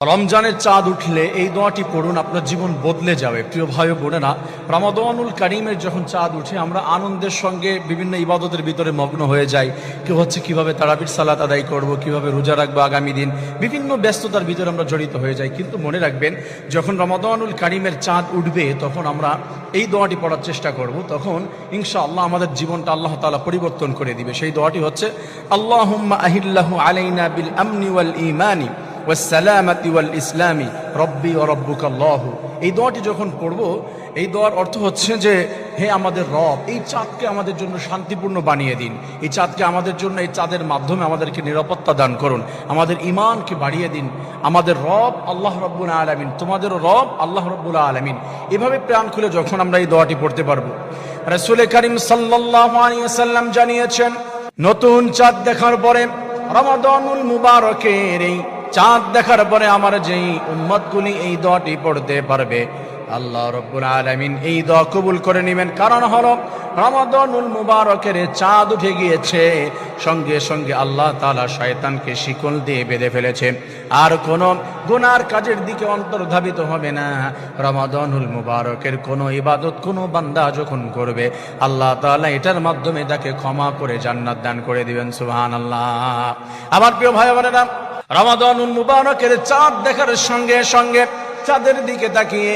রমজানের চাঁদ উঠলে এই দোয়াটি পড়ুন, আপনার জীবন বদলে যাবে। প্রিয় ভাই ও বোনেরা, রমাদানুল কারীমের যখন চাঁদ উঠে আমরা আনন্দের সঙ্গে বিভিন্ন ইবাদতের ভিতরে মগ্ন হয়ে যাই। কেউ হচ্ছে কিভাবে তারাবির সালাত আদায় করব, কিভাবে রোজা রাখবো আগামী দিন, বিভিন্ন ব্যস্ততার ভিতরে আমরা জড়িত হয়ে যাই। কিন্তু মনে রাখবেন, যখন রমাদানুল কারীমের চাঁদ উঠবে তখন আমরা এই দোয়াটি পড়ার চেষ্টা করব। তখন ইনশাআল্লাহ আমাদের জীবনটা আল্লাহ তাআলা পরিবর্তন করে দিবে। সেই দোয়াটি হচ্ছে আল্লাহুম্মা আহিল্লাহু আলাইনা বিল আমনি ওয়াল ঈমানি ওয়াসসালামাতি ওয়াল ইসলামি রব্বি ওয়া রব্বুকাল্লাহ। এই দোয়াটি যখন পড়ব, এই দোয়ার অর্থ হচ্ছে যে হে আমাদের রব, এই চাঁদকে আমাদের জন্য শান্তিপূর্ণ বানিয়ে দিন। এই চাঁদকে আমাদের জন্য, এই চাঁদের মাধ্যমে আমাদেরকে নিরাপত্তা দান করুন। আমাদের ঈমানকে বাড়িয়ে দিন। আমাদের রব আল্লাহ রব্বুল আলামিন, তোমাদেরও রব আল্লাহ রব্বুল আলামিন। এভাবে প্রাণ খুলে যখন আমরা এই দোয়াটি পড়তে পারবো, রাসূল করিম সাল্লাল্লাহু আলাইহি ওয়াসাল্লাম জানিয়েছেন, নতুন চাঁদ দেখার পরে, রমাদানুল মুবারকের এই চাঁদ দেখার পরে আমার যেই উম্মতগুলি এই দোয়াটি পড়তে পারবে, আল্লাহ রব্বুল আলামিন এই দোয়া কবুল করে নেবেন। কারণ হলো রমাদানুল মুবারকের চাঁদ উঠে গিয়েছে, সঙ্গে সঙ্গে আল্লাহ তাআলা শয়তানকে শিকল দিয়ে বেঁধে ফেলেছে। আর কোনো গুনার কাজের দিকে অন্তর্ধাবিত হবে না। রমাদানুল মুবারকের কোনো ইবাদত কোনো বান্দা যখন করবে, আল্লাহ তাআলা এটার মাধ্যমে তাকে ক্ষমা করে জান্নাত দান করে দিবেন। সুবহানাল্লাহ। আমার প্রিয় ভাই বোনেরা, রমাদানুল মুবারকের চাঁদ দেখার সঙ্গে সঙ্গে চাঁদের দিকে তাকিয়ে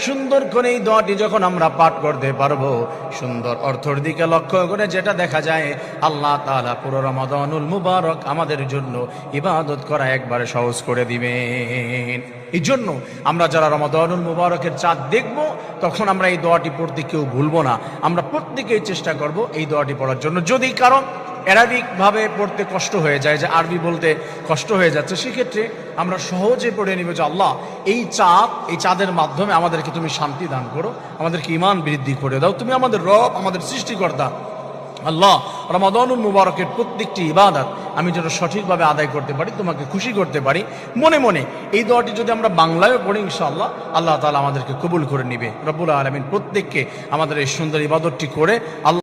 সুন্দর করে এই দোয়াটি যখন আমরা পাঠ করতে পারবো, সুন্দর অর্থর দিকে লক্ষ্য করে যেটা দেখা যায়, আল্লাহ তাআলা পুরো রমাদানুল মুবারক আমাদের জন্য ইবাদত করা একবারে সহজ করে দিবেন। এই জন্য আমরা যারা রমাদানুল মুবারকের চাঁদ দেখব, তখন আমরা এই দোয়াটি পড়তে কেউ ভুলবো না। আমরা প্রত্যেকেই চেষ্টা করব এই দোয়াটি পড়ার জন্য। যদি কারণ অ্যারাবিক ভাবে পড়তে কষ্ট হয়ে যায়, যে আরবি বলতে কষ্ট হয়ে যাচ্ছে, সেক্ষেত্রে আমরা সহজে পড়ে নিব যে আল্লাহ এই চাঁদের মাধ্যমে আমাদেরকে তুমি শান্তি দান করো, আমাদেরকে ঈমান বৃদ্ধি করে দাও। তুমি আমাদের রব, আমাদের সৃষ্টিকর্তা। আল্লাহ, রমাদানুল মুবারকের প্রত্যেকটি ইবাদত আমি যেন সঠিকভাবে আদায় করতে পারি, তোমাকে খুশি করতে পারি মনে মনে। এই দোয়াটি যদি আমরা বাংলায় পড়ি, ইনশাআল্লাহ আল্লাহ তাআলা আমাদেরকে কবুল করে নিবে। রব্বুল আলামিন প্রত্যেককে আমাদের এই সুন্দর ইবাদতটি করে আল্লাহ